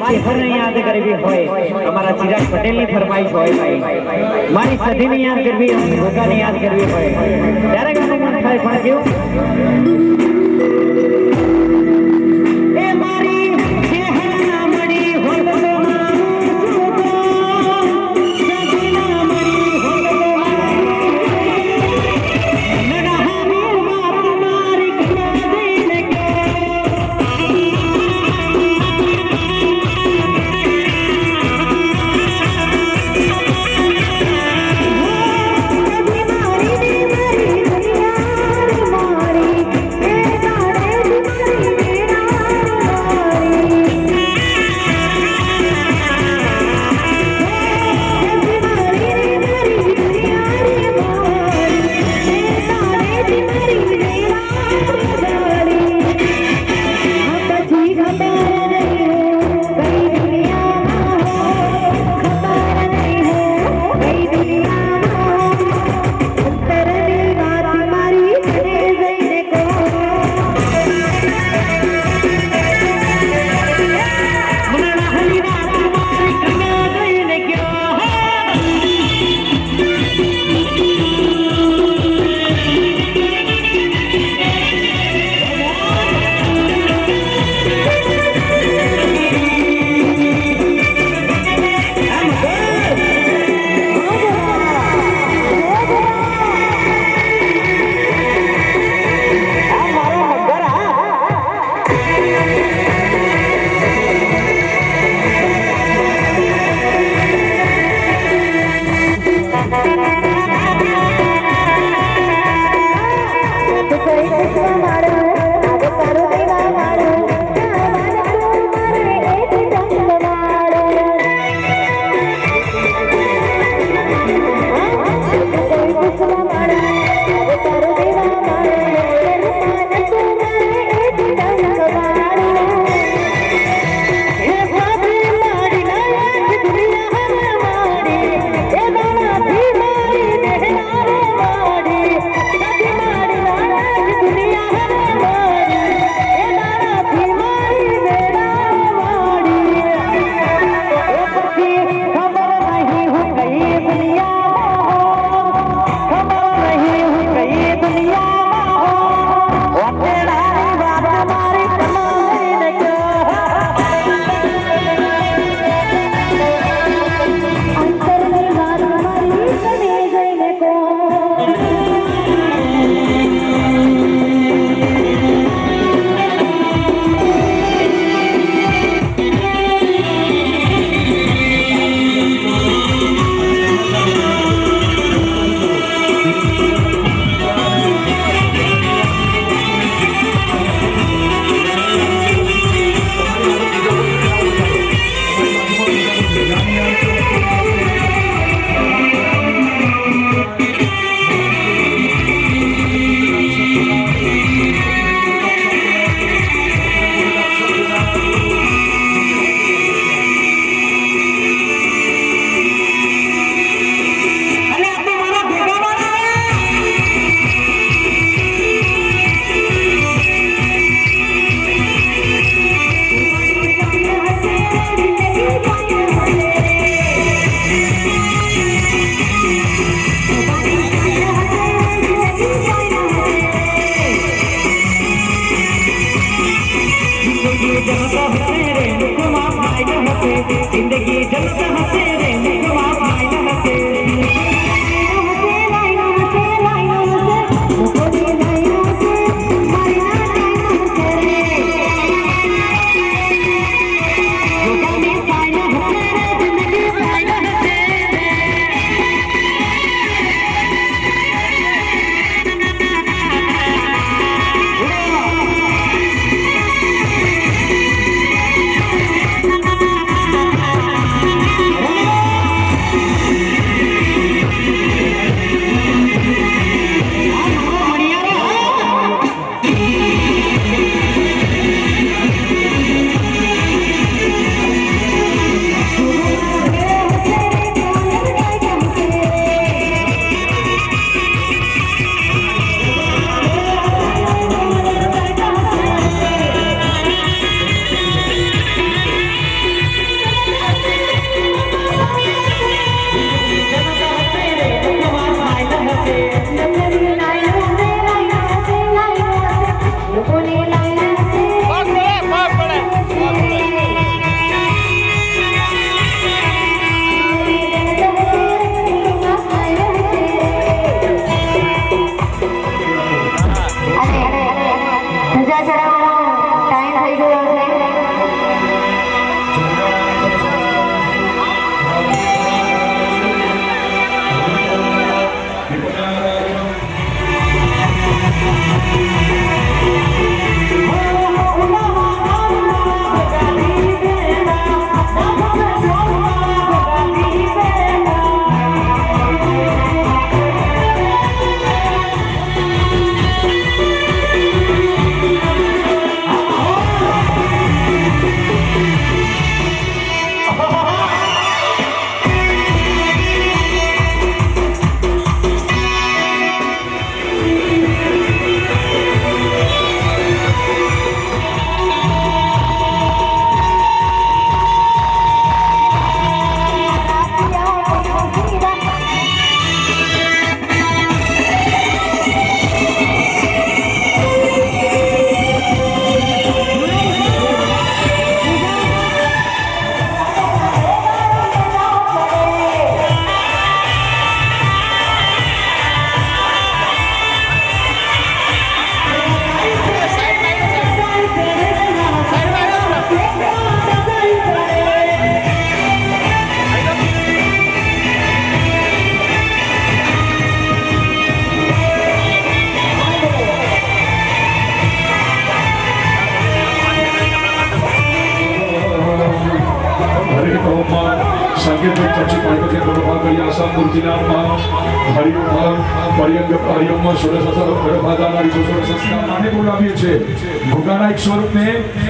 ચેહરને યાદ કરવી હોય અમારા ચિરાગ પટેલની ફરમાઈશ હોય મારી સધીને યાદ કરવી હોય ભોગાને યાદ કરવી હોય ત્યારે ગાનું મન થાય પણ કેવું એ મારી ચેહરના મળી હોય Yeah.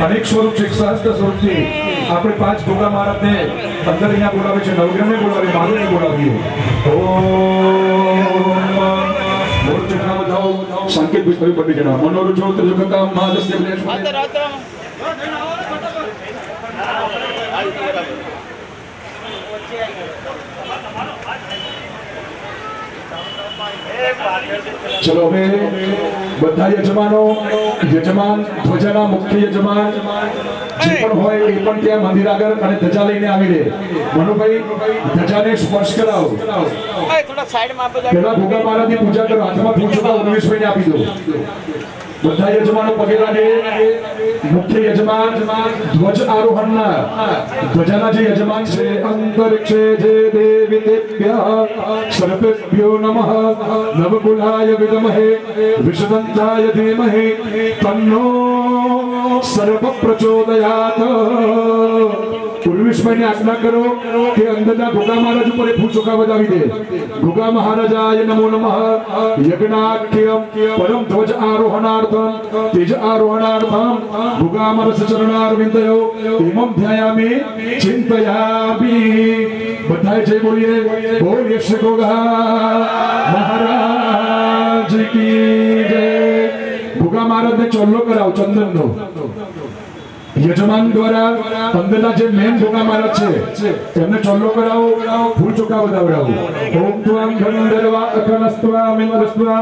अनेक स्वरूप છે, સહસ્ત્ર સ્વરૂપથી આપણે પાંચ ભોગા મહારાજને અંદર અહીંયા બોલાવે છે, નવગ્રહને બોલાવે, મારુને બોલાવીએ. બોલ ચક્રા બજાવો, સંકેત વિસ્તરી પડી જણા મનોરુચો ત્રિજગતા મહાદસ્ય चलो હવે બધા યજમાનો યજમાન ધ્વજાના મુખ્ય યજમાન જે પણ હોય એ પણ ત્યાં મંદિર આગળ અને ધજા લઈને આવી રહે. મનુભાઈ ધજાને સ્પર્શ કરાવો. થોડા સાઈડમાં આપો. પહેલા ભોગા મહારાજની પૂજા કરો. હાથમાં પૂછો ઉર્વેશભાઈને આપી દો. બધા યજમાનો પગે લાગે. મુખ્ય યજમાન ધ્વજ આરોહણના ધ્વજાના જે યજમાન છે અંતરિક્ષે જે દેવી દેવ્ય સર્વેભ્યો નમઃ નવકુલાય વિદ્મહે વિષ્ણુવંતાય ધીમહિ તન્નો સર્વ પ્રચોદયાત. ઉર્વેશભાઈને આજ્ઞા કરો કે અંદરના ભોગા મહારાજ ઉપર ફૂલ ચોખા બજાવી દે. ભોગા મહારાજાય નમો નમઃ યજ્ઞાખ્યમ પરમ ધ્વજ આરોહણાર્થમ તેજ આરોહણાર્થમ ભોગા મહારાજ ચરણારવિંદયો ઇમં ધ્યાયામિ ચિંતયામિ. બધાએ જય બોલીએ. બોલીએ શ્રી ભોગા મહારાજ કી જય. ભોગા મહારાજને ચોલ્લો કરાવો ચંદનનો. યજમાન દ્વારા અંદરના જે મેન ભોગા મહારાજ છે એમને ચોલ્લો કરાવો, ફૂલ ચોખા વધાવડાવો. ઓમ ત્વામ ગંધર્વા અકનસ્ત્વા મિન્દ્રસ્ત્વા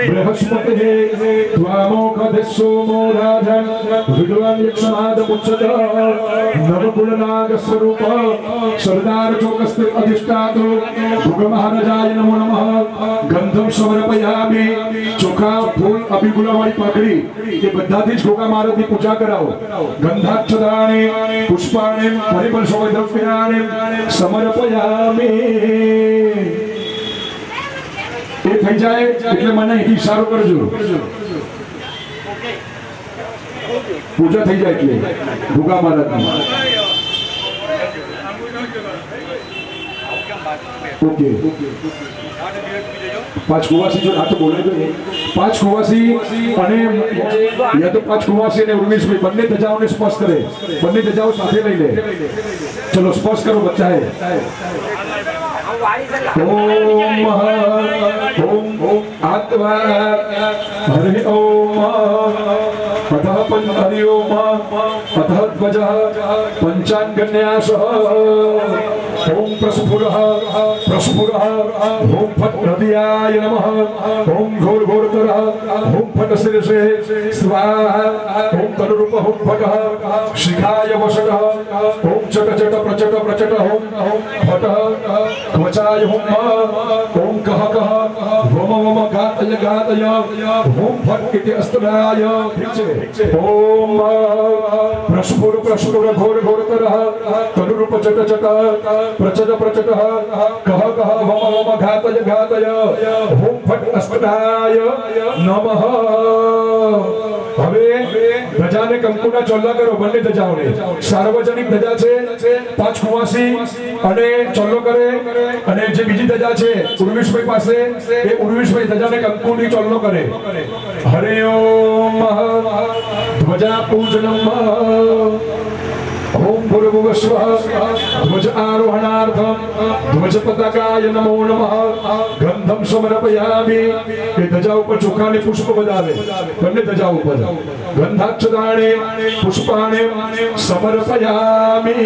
બૃહસ્પતિહે ત્વામોખદેશોમો રાજન વિદ્વાન યક્ષમાદ મુચ્છત નવકુલનાગ સ્વરૂપ સરદાર ચોકસ્તે અધિષ્ઠાતો ભોગા મહારાજાય નમો નમઃ. ગંધમ સમર્પયામિ. ચોખા ફૂલ અભિગુલાવાળી પાઘડી એ બધાથી જ ભોગા મહારાજની પૂજા કરાવો. ગંધાક્ષરાણિ પુષ્પાણિ પરિમળ સૌદ્રવ્યાણિ સમર્પયામિ. એ થઈ જાય એટલે મને ઈશારો કરજો. પૂજા થઈ જાય એટલે ભોગા મહારાજની. ઓકે. पांच कुवासी जो हाथ बोले तो पांच कुवासी અને યા તો પાંચ કુવાસી ને ઉર્વેશભાઈ બંને ધજાઓને સ્પર્શ કરે. બંને ધજાઓ સાથે લઈ લે. ચલો સ્પર્શ કરો બચ્ચાએ. ઓમ ઓમ આત્મા હરિ ઓમ अतः हरि ओम अतः ध्वजः पंचांगन्यासः ओम प्रस्फुरः ओम फट् हृदयाय नमः ओम घोर घोरतरः ओम फट् शिरसे स्वाहा ओम तनुरूप ओम फटः शिखाय वषटः ओम चट चट प्रचट प्रचट ओम फटः त्वचाय ओम कह कह वम वम घातय घातय ओम फट् इति अस्त्राय ओम प्रस्फुर घोर घोरतरः तनुरूप चट चट प्रचट प्रचटः कह कह वम वम घातय घातय ओम फट् अस्त्राय नमः। હવે ધજાને કંકુના ચોલ્લા કરો બંને ધજાઓને સાર્વજનિક ધજા છે પાંચ કુવાસી અને ચોલ્લો કરે અને જે બીજી ધજા છે ઉર્વિશભાઈ પાસે એ ઉર્વિશભાઈ ધજાને કંકુની ચોલ્લો કરે હરે ઓમ ધ્વજા પૂજનમ ओम भूर्भुवस्वः ध्वज आरोहणार्थम ध्वज पताकाय नमो नमः गंधम समर्पयामि। ये धजा ऊपर चोखाने पुष्प बजावे બંને ધજા ઉપર ગંધાક્ષદાણે પુષ્પાણે સમર્પયામિ।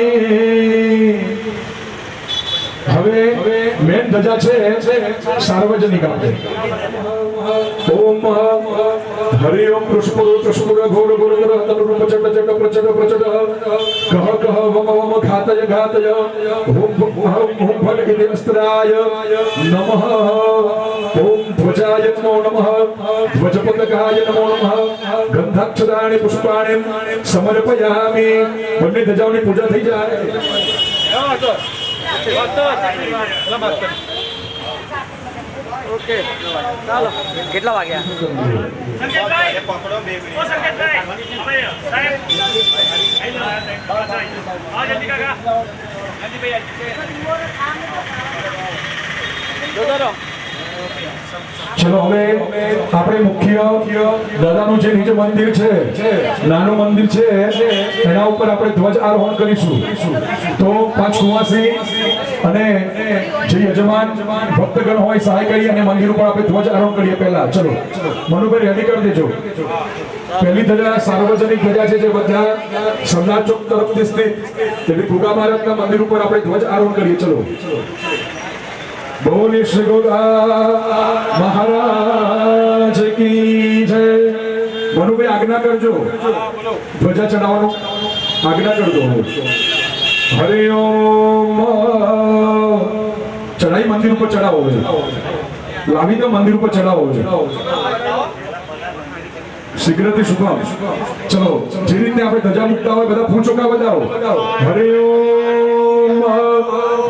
હવે મેન ધજા છે સાર્વજનિક આપણે ओम हरि ओम पुष्पुर घोर घोर तनुरूप चट चट प्रचट प्रचट कह कह वम वम घातय घातय ओम फट् इति अस्त्राय नमः ओम ध्वजाय नमो नमः ध्वजपताकाय नमो नमः गंधाक्षदानि पुष्पाणि समर्पयामि। બંને ધજાઓની પૂજા થઈ જાય। ઓકે ચાલો કેટલા વાગ્યા ચલો હવે આપણે મુખ્ય દાદાનું જે નીચે મંદિર છે નાનું મંદિર છે એના ઉપર આપણે ધ્વજ આરોહણ કરીશું। તો પાંચ કુવાસી અને જે યજમાન ભક્તગણ હોય સહાય કરી અને મંદિર ઉપર આપણે ધ્વજ આરોહણ કરીએ। પહેલા ચલો મનુભાઈ રેડી કરી દેજો। પહેલી ધજા સાર્વજનિક ધજા છે જે બધા સરદાર ચોક તરફથી સ્થિત એટલે ભૂગા મહારાજના મંદિર ઉપર આપણે ધ્વજ આરોહણ કરીએ। ચલો બોલે શ્રી ગોગા મહારાજ કી જય। મનુભાઈ આજ્ઞા કરજો ધ્વજા ચડાવવાનો આજ્ઞા કરજો। હરે ઓમ ચડાઈ મંદિર ઉપર ચડાવો લાવી તો મંદિર ઉપર ચડાવો શીઘ્રથી શુભમ। ચલો જે રીતે આપણે ધજા મૂકતા હોય બધા ફૂલ ચોખા બજાવો। હરે ઓમ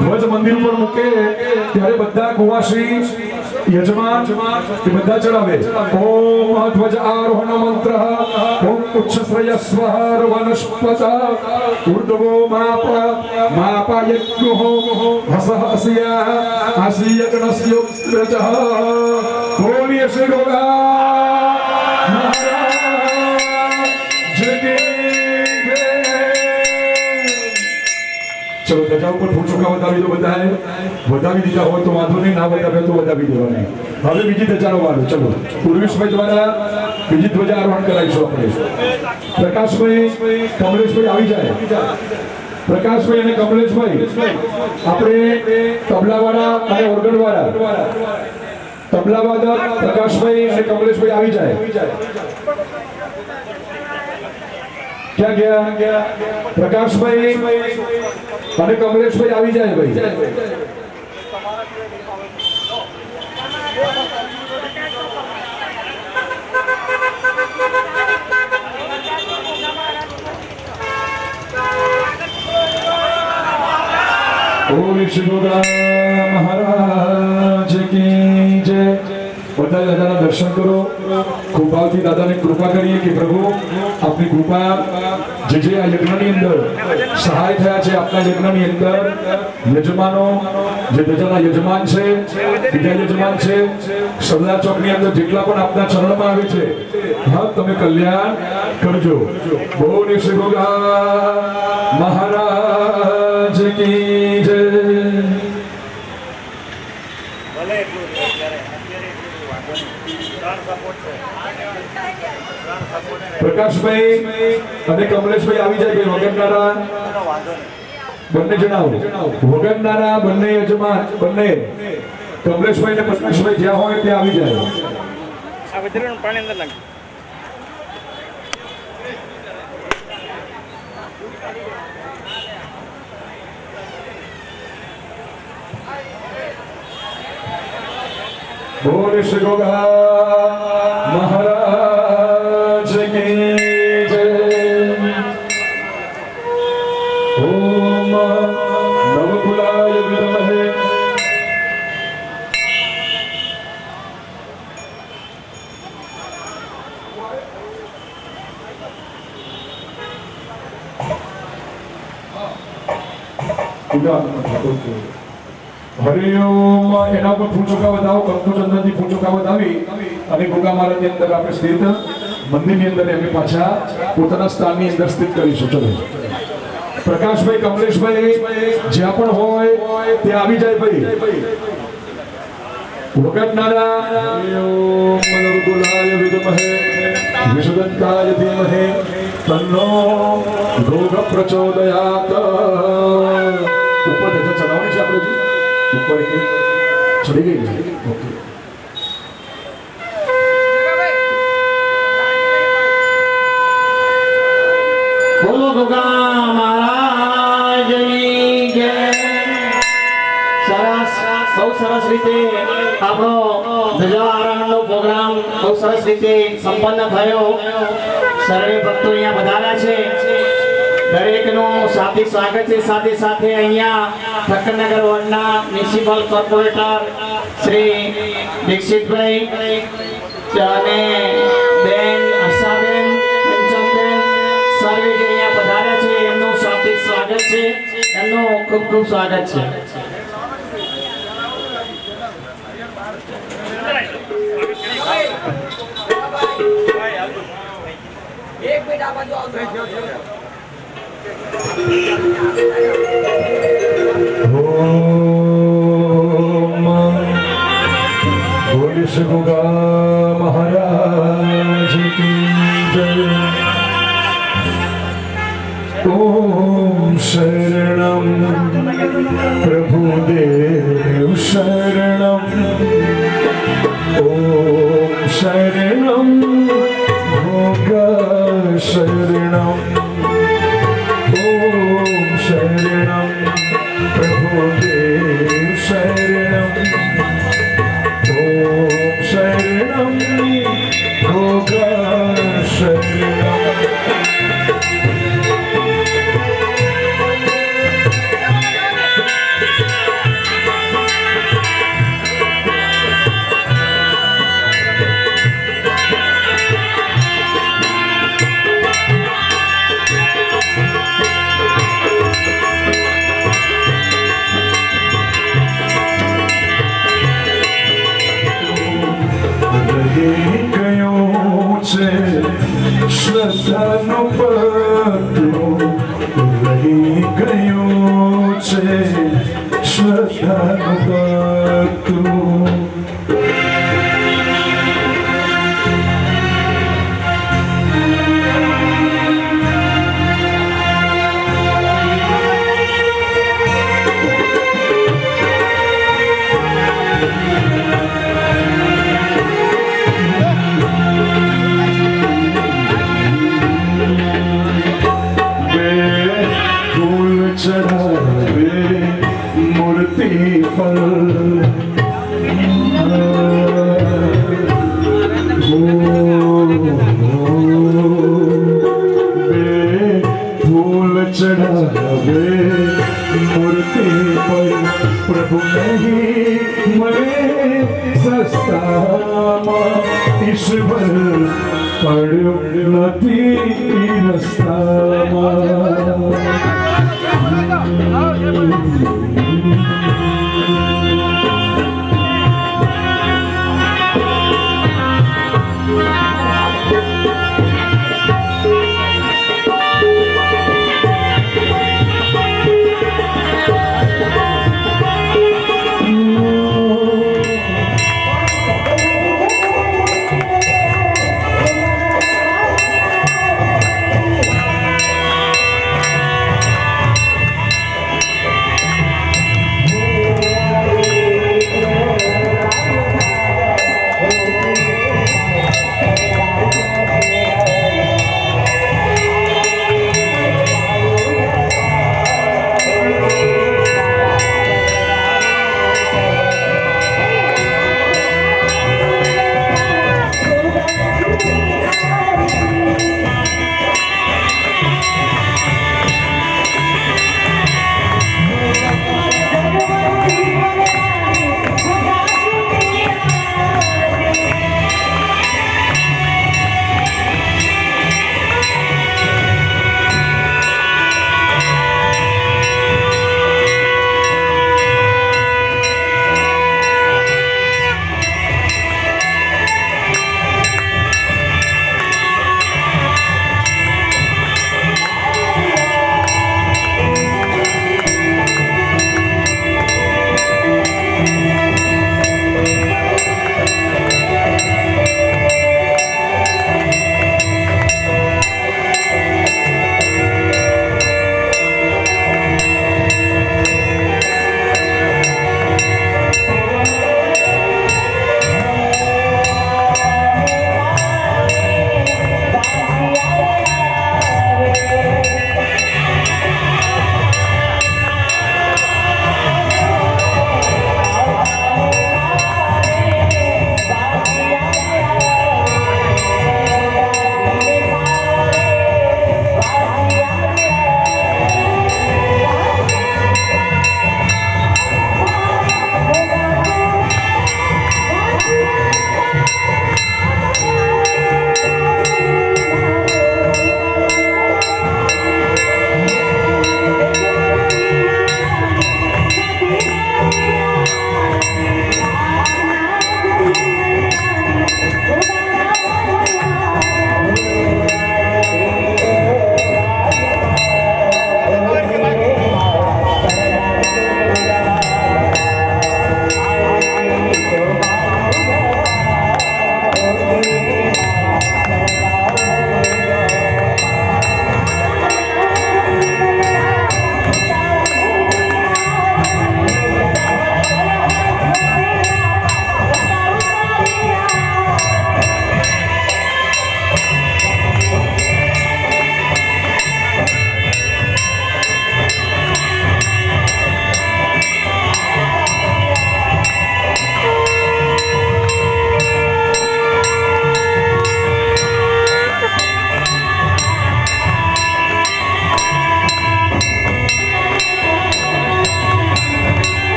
ધ્વજ મંદિર ઉપર મૂકે ત્યારે બધા કુવાસી યજમાન એ બધા ચડાવે। ઓમ ધ્વજ આરોહણ મંત્ર ઓમ ઉચ્છશ્રયસ્વ વનસ્પત ઉર્ધ્વો માપાયજ્ઞો હસઃ અસ્યા આસીયગણસ્યોત્રજઃ। બોલીએ શ્રી ગોગા चलो धजा ऊपर फूल चोखा बतावी दो बधाए बतावी दीधा हो तो वांधो नहीं ना बतावे तो बतावी देवानी। હવે બીજી ધજાનો વારો। ચલો ઉર્વિશભાઈ દ્વારા બીજી ધ્વજા આરોહણ કરાવીશું આપણે। પ્રકાશભાઈ કમલેશભાઈ આવી જાય। પ્રકાશભાઈ અને કમલેશભાઈ આપણે તબલાવાળા અને ઓર્ગનવાળા તબલાવાદક પ્રકાશભાઈ અને કમલેશભાઈ આવી જાય। क्या गया प्रकाश भाई અને કમલેશભાઈ આવી જાય ભાઈ। બોલે શ્રી ગોગા મહારાજ की जय। બધા દાદાના દર્શન કરો ખૂબ ભાવથી દાદાને કૃપા કરીએ કે પ્રભુ આપની કૃપા જે આ યજ્ઞની અંદર સહાય થયા છે આપના યજ્ઞની અંદર યજમાનો જે ધજાના યજમાન છે બીજા યજમાન છે સરદાર ચોકની અંદર જેટલા પણ આપના ચરણમાં આવે છે હા તમે કલ્યાણ કરજો। બોલે શ્રી ગોગા મહારાજ કી જય। પ્રકાશભાઈ અને કમલેશભાઈ આવી જાય ભાઈ વગરનારા બંને જણાવો વગરનારા બંને યજમાન બંને કમલેશભાઈ ને પ્રકાશભાઈ જ્યાં હોય ત્યાં આવી જાય આ વિતરણ પાણી અંદર નાખ बोल श्री गोगा महाराज की जय। ओम नवकुलाय विद्महे हरि ओम एना पर फूल चुकावत आओ कंकुचंदन जी फूल चुकावत આવી અને ગોગા મહારાજની અંદર આપણે સ્થિત મંદિરની અંદર એમને પાછા પોતાના સ્થાનની અંદર સ્થિત કરીશું ચલો પ્રકાશભાઈ કમલેશભાઈ જ્યાં પણ હોય ત્યાં આવી જાય ભાઈ વગરનારા ઓમ નવકુલાય વિદ્મહે વિશુદ્ધાય ધીમહે તન્નો રોગ પ્રચોદયાત ઉપર ધજા ચડાવવાની છે આપણે ऊपर एक चढ़ी गई ओके બોલો ગોગા મહારાજની જય। સરસ બહુ સરસ રીતે આપણો ધજા આરોહણનો પ્રોગ્રામ બહુ સરસ રીતે સંપન્ન થયો। સર્વે ભક્તો અહીંયા પધાર્યા છે દરેકનું સાથી સ્વાગત છે। સાથે સાથે અહીંયા ઠક્કરનગર વોર્ડના મ્યુનિસિપલ કોર્પોરેટર શ્રી દીક્ષિતભાઈ અને બેન હર્ષાબેન કંચનબેન સર્વે જે અહીંયા પધાર્યા છે એમનું સાથી સ્વાગત છે। એમનું ખૂબ ખૂબ સ્વાગત છે। એક મિનિટ આ બાજુ આવજો ओम बोल श्री गोगा महाराज की जय। ओम शरणम प्रभुदेव शरणम ओम शरणम गोगा शरणम ओम शरणम प्रभुदेव शरणम ओम शरणम गोगा शरणम શ્રદ્ધાનો પટ્ટો રહી ગયો છે શ્રદ્ધાનો પટ્ટો चढ़ावे मूर्ति पर फूल चढ़ावे मूर्ति पर प्रभु नहीं मरे सस्ता ईश्वर पड़ो नदी रस्ता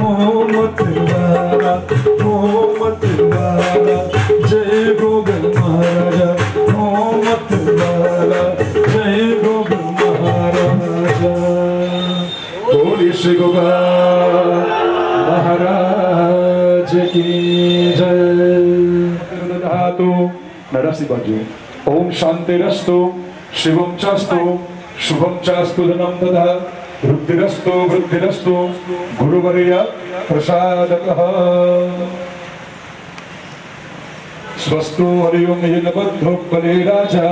Oh की जय। दधातु नरसी बाजू। ओम शांतिरस्तु शिवम चास्तु शुभम चास्तु धनम दधा वृद्धिरस्तु वृद्धिरस्तु गुरुवर्य प्रसादतः। स्वस्तु हरिओम येनबद्धो बले राजा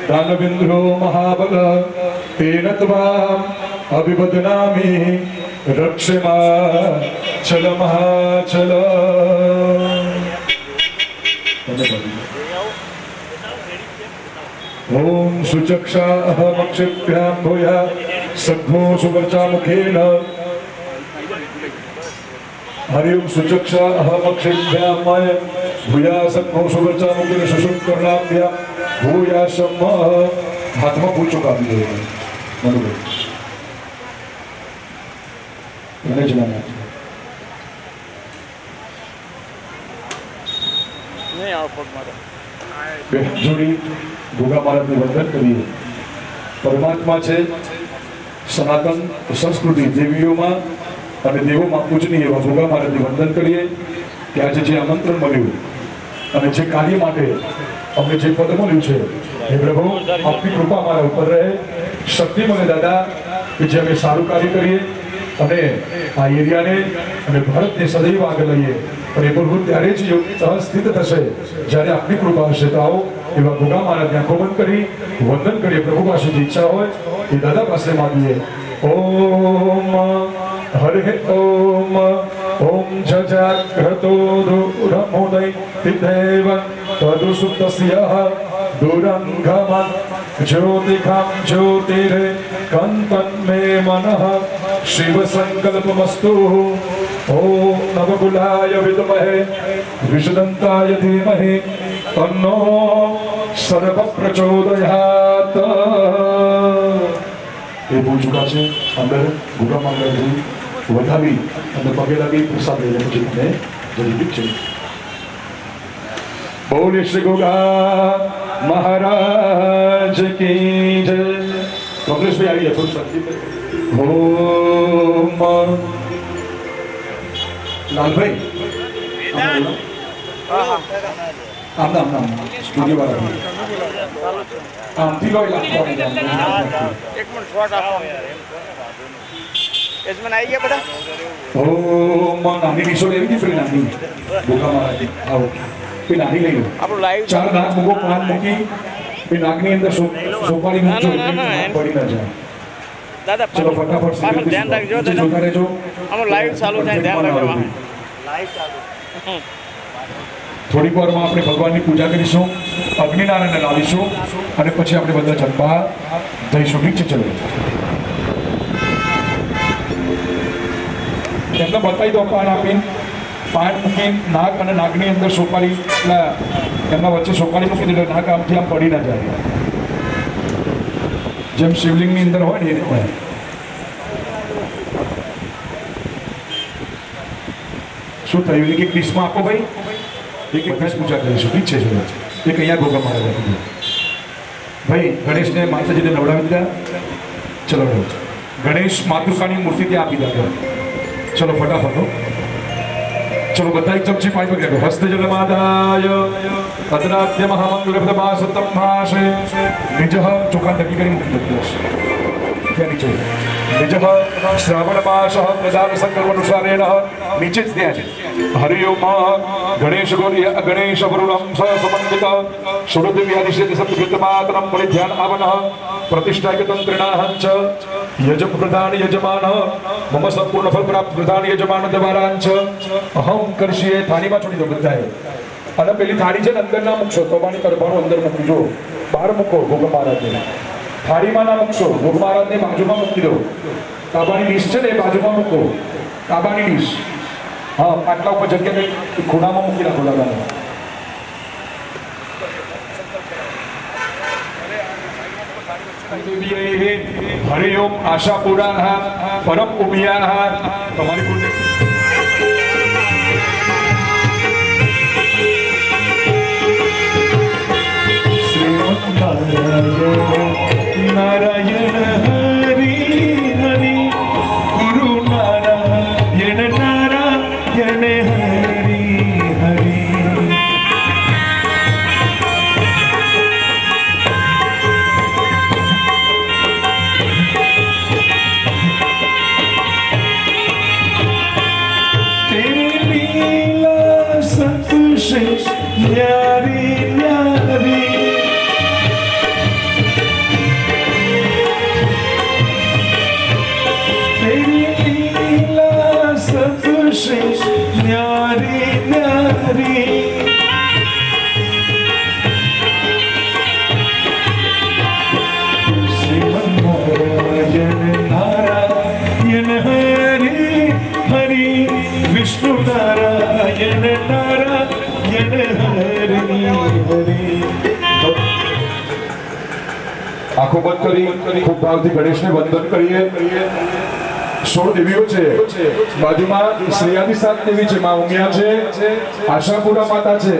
दानवेन्द्रो महाबल तेन त्वाम् अभिवदनामि रक्षमा चल महाचल। ओम सुचक्षा अहमक्षिभ्यां भूया सद्भो सुवर्चा मुखेन। हरिओम सुचक्षा अहमक्षिभ्यां भूया सद्भो सुवर्चा मुखेन सुषुप्कर्णाभ्यां भूया सम्मा। हाथમાં પૂછો કાપી દો બરોબર મને જણાવો નહીં આવો પગ મારો બે જોડી ભોગા મહારાજને વંદન કરીએ। પરમાત્મા છે સનાતન સંસ્કૃતિ દેવીઓમાં અને દેવોમાં પૂજનીય એવા ભોગા મહારાજને વંદન કરીએ કે આજે જે આમંત્રણ મળ્યું અને જે કાર્ય માટે અમને જે પદ મળ્યું છે હે પ્રભુ આપની કૃપા અમારા ઉપર રહે, શક્તિ મળે દાદા કે જે અમે સારું કાર્ય કરીએ અને આ એરિયાને અને ભારતને સદૈવ આગળ લઈએ। પણ એ પ્રભુ ત્યારે જ યોગ્ય સ્થિત થશે જ્યારે આપની કૃપા હશે। તો આવો એવા ભોગા મહારાજને આંખો બંધ કરી વંદન કરીએ। પ્રભુ પાસે જે ઈચ્છા હોય એ દાદા પાસે માગીએ। ઓમ હરે ઓમ ओम जजाग्रतो दूरमुदय तिदेव तदुसुतस्यः दूरंगमन् ज्योतिखं ज्योतिरे कन्तन्मे मनः शिव संकल्पमस्तु। ओम नवकुलाय विद्महे विषदन्ताय धीमहि तन्नो सर्व प्रचोदयात्। ये बोल चुका है अंदर भूखा मांगा વધાવી અને પગે લાગી પ્રસાદ લઈને પછી તમને જલ્દી છે। બોલે શ્રી ગોગા મહારાજ की जय। કમલેશભાઈ આવી ગયા થોડું શાંતિ। ઓમ લાલભાઈ આમ સ્ટુડિયો વાળા આમથી કોઈ લાગતો એક મિનિટ શોર્ટ આપો યજમાન આવી ગયા બધા। ઓમ નાની ડીશો લેવી હતી ફ્રી નાની ભૂખા મારાથી આવો એ નાની લઈ લો। આપણું લાઈવ ચાર નાક મૂકો પાન મૂકી એ નાકની અંદર સોપારી મૂકજો ના, ના, એટલે પડી ના જાય। દાદા ચલો ફટાફટ પાછળ ધ્યાન રાખજો દાદા। જોતા રહેજો। આમાં લાઈવ ચાલુ થાય ધ્યાન રાખજો। થોડીક વારમાં આપણે ભગવાનની પૂજા કરીશું, અગ્નિનારાયણને લાવીશું અને પછી આપણે બધા જમવા જઈશું। ઠીક છે ચલો એમને બતાવી દો પાન આપીને પાન મૂકીને નાક અને નાકની અંદર સોપારી એમના વચ્ચે સોપારી મૂકી દીધો નાક આમથી આમ પડી ના જાય જેમ શિવલિંગની અંદર હોય ને એ રીતે। શું થયું એક ડીશમાં આપો ભાઈ એક પૂજા કરીશું। ઠીક છે ચલો એક અહીંયા ભોગા મહારાજ આપી દો ભાઈ। ગણેશને માતાજીને નવડાવી દીધા। ચલો ગણેશ માતૃકાની મૂર્તિ ત્યાં આપી દીધા। चलो फटाफट चलो બધા એક ચમચી પાણી પકડી લો। હસ્તે જલમાદાય અતરાધ્ય મહામંગલપ્રદમાસતમ ભાષે નિજઃ ચોખા નક્કી કરી મૂકી દો ત્યાં નીચે નિજઃ શ્રાવણ માસ પ્રદાન સંકલ્પ અનુસારેણ નીચે જ ત્યાં છે। હરિઓમ ગણેશ ગૌરી ગણેશ વરુણમ સમન્વિત સુરદ વ્યાધિષેદ સપ્તકૃત માતરમ પરિધ્યાન આવન प्रतिष्ठा तंत्रिणाहं च यज प्रधान यजमान मम संपूर्ण फल प्राप्त प्रधान यजमान द्वारा च अहम करशीए। थाली में छोड़ी दो बधाए અને પેલી થાળી છે ને અંદર ના મૂકશો તોબાની કરવાનું અંદર મૂકજો બહાર મૂકો ભોગ મહારાજને। થાળીમાં ના મૂકશો ભોગ મહારાજને બાજુમાં મૂકી દો। તાબાની ડીશ છે ને એ બાજુમાં મૂકો તાબાની ડીશ હા આટલા ઉપર જગ્યા ખૂણામાં મૂકી રાખો દાદાને। हरिओम आशापुरा परम उमिया तुम्हारी कुल नारायण हरि हरि गुरु नारायण नारायण हरि શ્રી ન્યારી ન્યારી તેરી લીલા સબશ્રી ન્યારી ન્યારી નારાયણ હરી હરી વિષ્ણુ નારાયણ નારાયણ હરી હરી આંખો બંધ કરી ખૂબ ભાવથી ગણેશને વંદન કરીએ 16 દેવીઓ છે બાજુમાં શ્રેયાદિસાત દેવી છે માં ઉમિયા છે આશાપુરા માતા છે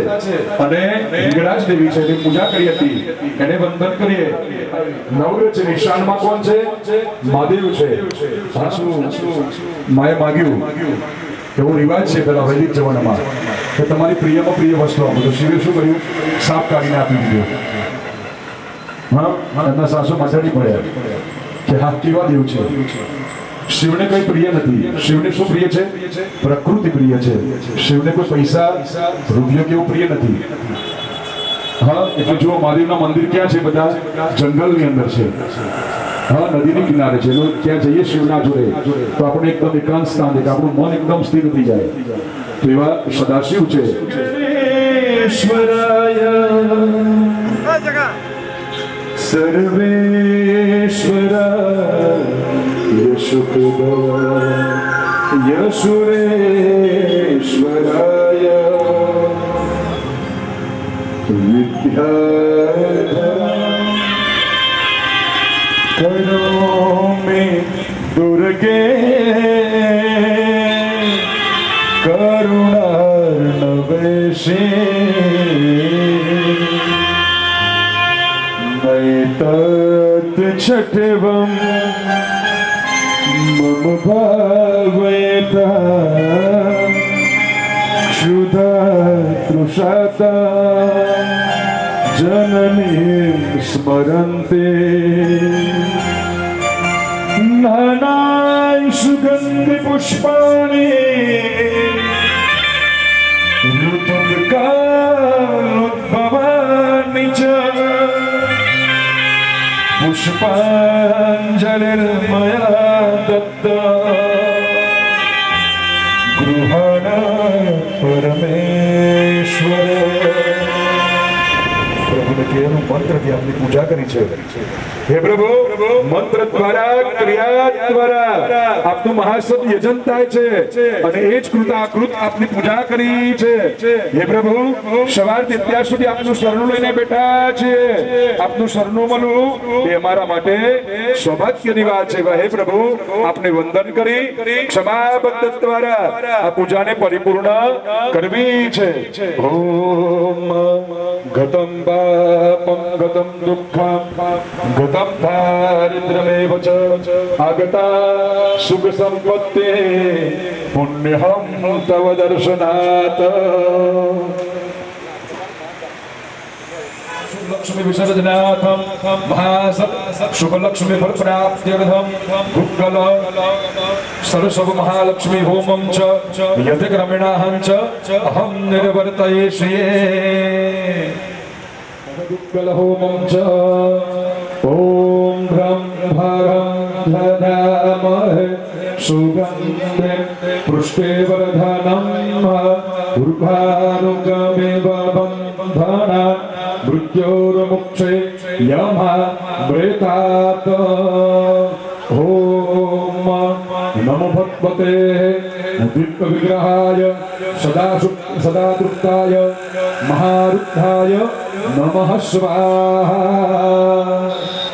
અને હિંગળાજ દેવી છે એની પૂજા કરી હતી એને વંદન કરીએ નવગ્રહ છે નિશાનમાં કોણ છે મહાદેવ છે સાસુ માએ માગ્યું એવો રિવાજ છે પેલા વૈદિક જમાનામાં કે તમારી પ્રિયમાં પ્રિય વસ્તુ આપો તો શિવે શું કર્યું સાપ કાઢીને આપી દીધું હા એમના સાસુ માથાડી પડ્યા કે હા કેવા દેવ છે શિવને કઈ પ્રિય નથી શિવને શું પ્રિય છે પ્રકૃતિ પ્રિય છે શિવને કોઈ પૈસા રૂપિયો કેવું પ્રિય નથી હા એટલે જુઓ મહાદેવના મંદિર ક્યાં છે બધા જંગલની અંદર છે હા નદીની કિનારે છે ત્યાં જઈએ શિવના જોડે તો આપણે એકદમ એકાંત સ્થાન દેખાય આપણું મન એકદમ સ્થિર થઈ જાય તો એવા સદાશિવ છે સર્વેશ્વરાય શુકદાય યશુરેશ્વરાય વિદ્યા કરો મે દુર્ગે કરુણાર્ણવેશે નૈતત છઠવમ મમ ભાવયતા ક્ષુધા તૃષાતા जननीं स्मरन्ते नानाय सुगन्धि पुष्पाणि ऋतुकालोद्भवानि च पुष्पाञ्जलिर्मया दत्ता गृहाण परमेश्वर પ્રભુને મંત્રથી આપની પૂજા કરી છે હે પ્રભુ મંત્ર દ્વારા ક્રિયા દ્વારા આપનું મહાસત યજન થાય છે અને એ જ કૃતાકૃત આપની પૂજા કરી છે હે પ્રભુ સવારથી અત્યાર સુધી આપનું શરણું લઈને બેઠા છે આપનું શરણું મળવું એ અમારા માટે સૌભાગ્યની વાત છે હે પ્રભુ આપને વંદન કરી ક્ષમાબદ્ધ દ્વારા આ પૂજાને પરિપૂર્ણ કરવી છે ઓમ ગતમ પાપમ ગતમ દુઃખમ ગતમ દારિદ્ર્યમેવ ચ આગતા સુખ સંપત્તિ પુણ્યહમ તવ દર્શનાત લક્ષ્મી વિસર્જનાથમ મહાસત શુભલક્ષ્મી ફળ પ્રાપ્ત્યર્થમ ભૂગલ સરસ્વ મહાલક્ષ્મી હોમમ ચ યતિક્રમિણાહં ચ અહં નિર્વર્તયિષ્યે ભૂગલ હોમમ ચ ઓમ ભ્રમ ભરમ દધામહે સુગંધે પૃષ્ઠે વર્ધનમ ઉર્ભાનુગમેવ બંધના મૃત્યોર્મુક્ષે યમઃ મૃતાત ઓમ નમો ભગવતે દિવ્ય વિગ્રહાય સદા તૃપ્તાય મહારુદ્ધાય નમઃ સ્વાહા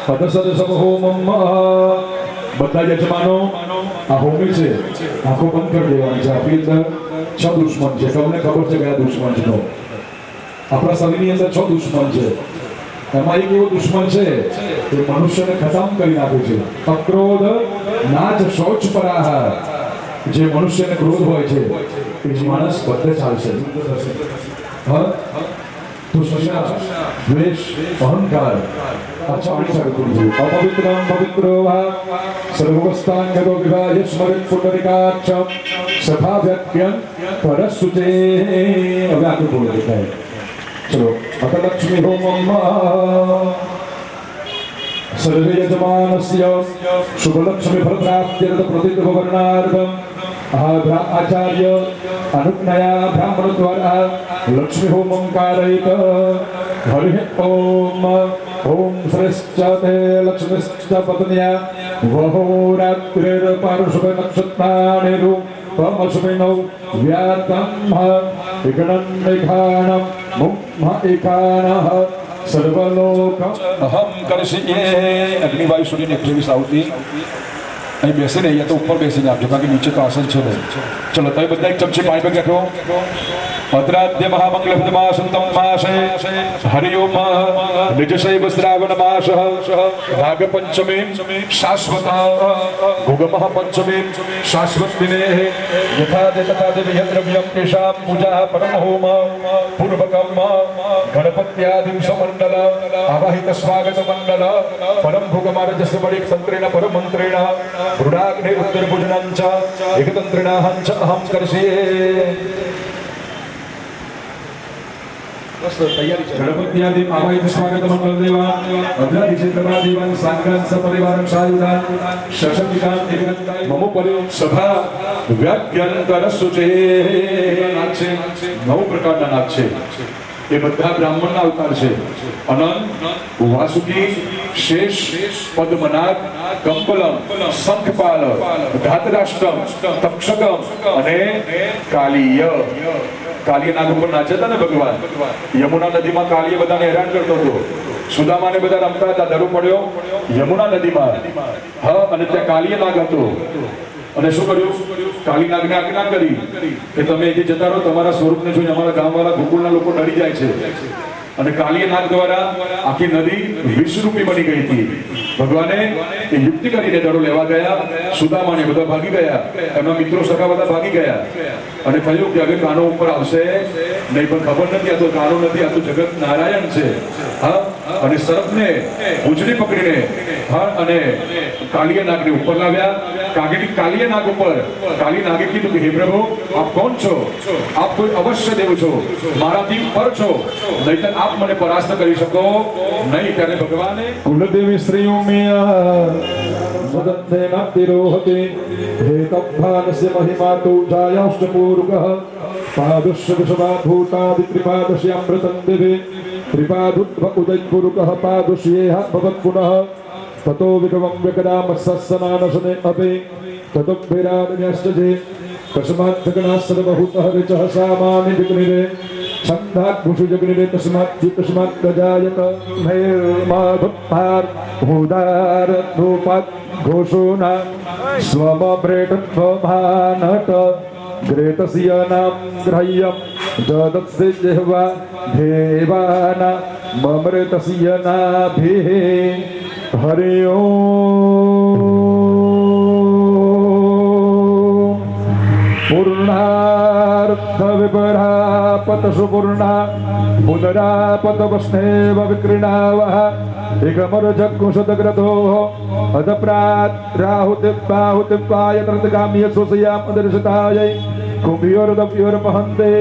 પદસદ સમહોમમ બધા યજમાનો આ હોમી છે આંખો બંધ કરી દેવાની છે આપણી અંદર 6 દુશ્મન છે તમને ખબર છે કયા દુશ્મન છે આપણા શરીરની અંદર 6 દુશ્મન છે એમાં એક એવો દુશ્મન છે કે મનુષ્યને ખતમ કરી નાખે છે અક્રોધ નાચ શૌચ પરાહાર જે મનુષ્યને ક્રોધ હોય છે એ માણસ બધે ચાલશે હા તૃષ્ણા દ્વેષ અહંકાર अपवित्रं पवित्रो वा सर्ववस्थाङ्गतो विवाह स्मरित पुंडरीकाक्षं सभा व्यक्यं परसुते अब आगे बोल देता है चलो अथ लक्ष्मी होमं सर्वे यजमानस्य शुभलक्ष्मी फलप्राप्त्यर्थ प्रतिवर्णार्थम् आचार्य अनुज्ञया ब्राह्मणद्वारा लक्ष्मी होमं कारयित हरिः ओम ओम श्रेष्ठते लक्ष्मीश्च पत्न्या वहोरात्रिर्पार्श्वे नक्षत्राणि रूपमश्विनौ व्यातं विघ्नं निघानं मुग्म इकानः सर्वलोकम् अहं कर्षये अग्निवायु सूर्य ने 23 आवती અહીં બેસીને અહીંયા તો ઉપર બેસીને આપજો કારણ કે નીચે તો આસન છે નહીં ચલો તમે બધા એક ચમચી પાણી પી રાખો ભદ્રાદ્ય મહામંગલ પદ્માસંતમ માસે હરિ ઓમ નિજશૈવ શ્રાવણ માસ ભાગ પંચમી શાશ્વત ભોગમઃ પંચમી શાશ્વત દિને યથા તથા દેવ્ય દ્રવ્યમ તેષાં પૂજા પરમ હોમ પૂર્વકમ ગણપત્યાદિ સમંડલ આવાહિત સ્વાગત મંડલ પરમ ભોગમારજસ્ય બળિક તંત્રેણ પરમ મંત્રેણ गुणाग्नि उत्तर भुजनं च एकतंत्रिणां च अहं कर्षये तैयारी गणपत्यादि आवाहित स्वागत मंगल देवा अग्राधिक्षेत्रमा देवान सांगान सपरिवारं सायुधान शशमिकान एकगंताय मम परि सभा व्याख्यान सुचे नाथ છે નવ પ્રકારના નાથ છે એ બધા બ્રાહ્મણના અવતાર છે અનંત વાસુકી શેષ પદ્મનાથ કંપલમ શંખપાલ ધાતરાષ્ટ્રમ તક્ષકમ અને કાલીય કાલીયનાગ ઉપર નાચતા ને ભગવાન યમુના નદીમાં કાલીય બધાને હેરાન કરતો હતો સુદામાને બધા રમતા હતા દરો પડ્યો યમુના નદીમાં હા અને ત્યાં કાલીયનાગ હતો અને શું કર્યું કાલીનાગને આજ્ઞા કરી કે તમે અહીંથી જતા રહો તમારા સ્વરૂપને જોઈને અમારા ગામવાળા ગોકુળના લોકો ડરી જાય છે અને કાલીનાગ દ્વારા આખી નદી વિષરૂપી બની ગઈ હતી ભગવાને એ યુક્તિ કરીને દડો લેવા ગયા સુદામાને બધા ભાગી ગયા એમના મિત્રો સખા બધા ભાગી ગયા અને કહ્યું કે હવે કાનો ઉપર આવશે નહીં પણ ખબર નથી આ તો કાનો નથી આ તો જગત નારાયણ છે હા અને સર્પને ઉજળી પકડીને હા અને કાલીયનાગને ઉપર લાવ્યા કાલીયનાગ ઉપર કાલીનાગે કીધું કે હે પ્રભુ આપ કોણ છો આપ કોઈ અવશ્ય દેવ છો મારાથી પર છો નહીતર આપ મને પરાસ્ત કરી શકો નહીં ત્યારે ભગવાને કુલદેવી શ્રીઓ મિયા સદંતે નાતિરોહતે हेतभानस्य महिमा तु जायाष्टपूर्वकः पादस्य विषमाभूतादित्रिपादस्यामृतं दिवे त्रिपादुद्भ उदयपूर्वकः पादस्येह भवत्पुनः ततो विक्रमं व्यकदामस्सनानशने अपि तदुभिरान्यश्चे तस्मात् जगन्नाथ सर्वभूतः ऋचः सामानि विग्निरे छन्दाग्भुषु जग्निरे तस्मात् प्रजायत भैर्माधुत्पार् भूदार धूपात् घोषोना स्वमभ्रेटत्वभानट ग्रेतस्यनां ग्रह्यं जदत्से जिह्वा देवाना ममृतस्य नाभिः हरि ओम पूर्णार्थ विपरापत सुपूर्णा मुदरापत वस्नेव विक्रीणावः एकमर जग्गुषदग्रतो अदप्रात् राहुतिप्पाहुतिप्पाय तृतगाम्य स्वसयाम् अदर्शतायै कुम्भियोरदप्योरपहन्ते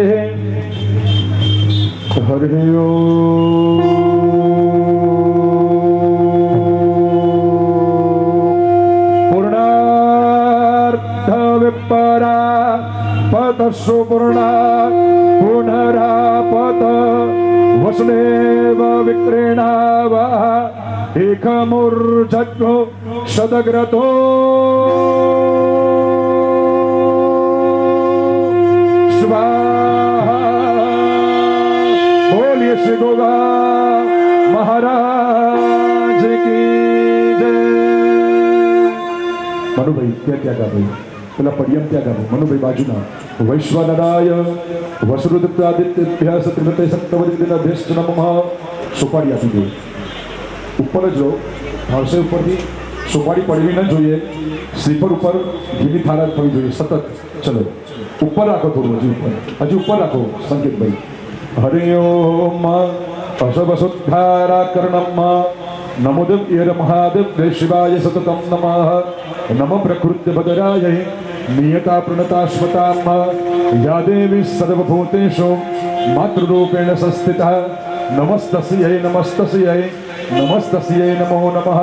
हरि ओम पूर्णार्थ विपरापत सुपूर्णा पुनरापत वसुदेव विक्रीणावः एकमुर्जग्गो सदग्रतो स्वाहा बोलिए श्री गोगा महाराज की जय मनुभाई क्या क्या गा भाई પેલા પડિયમ ત્યાં ગાવું મનુભાઈ બાજુના વૈશ્વનરાય વસુરુદત્તાદિત્યભ્ય સત્રિમતે સપ્તવદિનાભ્યશ્ચ નમઃ સોપાડી આપી દો ઉપર જ રહો ભાવશે ઉપરથી સોપાડી પડવી ન જોઈએ સ્લીપર ઉપર ઘીની થાળા થવી જોઈએ સતત ચલો ઉપર રાખો થોડું હજી ઉપર રાખો સંકેતભાઈ હરિ ઓમ અશવસુદ્ધારા કર્ણમ नमो देव्य महादेव्य शिवाय सततं नमः नमो प्रकृत्य भद्राय नियता प्रणताश्वताम या देवी सर्वभूतेषु मातृरूपेण संस्थिता नमस्तस्यै नमस्तस्यै नमस्तस्यै नमो नमः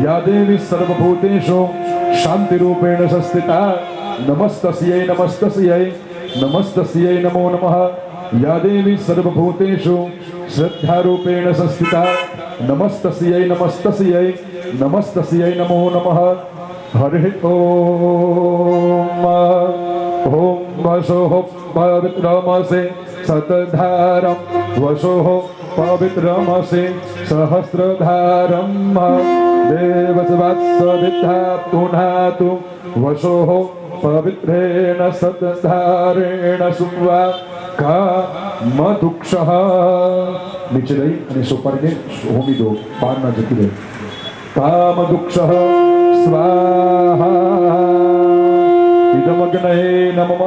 या देवी सर्वभूतेषु शान्तिरूपेण संस्थिता नमस्तस्यै नमस्तस्यै नमस्तस्यै नमो नमः या देवी सर्वभूतेषु श्रद्धारूपेण संस्थिता नमस्तस्यै नमस्तस्यै नमस्तस्यै नमो नमः हरिः ॐ वसोः पवित्रमसि शतधारं वसोः पवित्रमसि सहस्रधारं देवसवत्सविद्धा पुनातु वसोः पवित्रेण शतधारेण सुवा कामदुक्षः નીચે રહી અને સોપારીને હોમી દો બહાર ના જતી રહે કામદુક્ષः સ્વાહા ઇદમગ્નયે નમઃ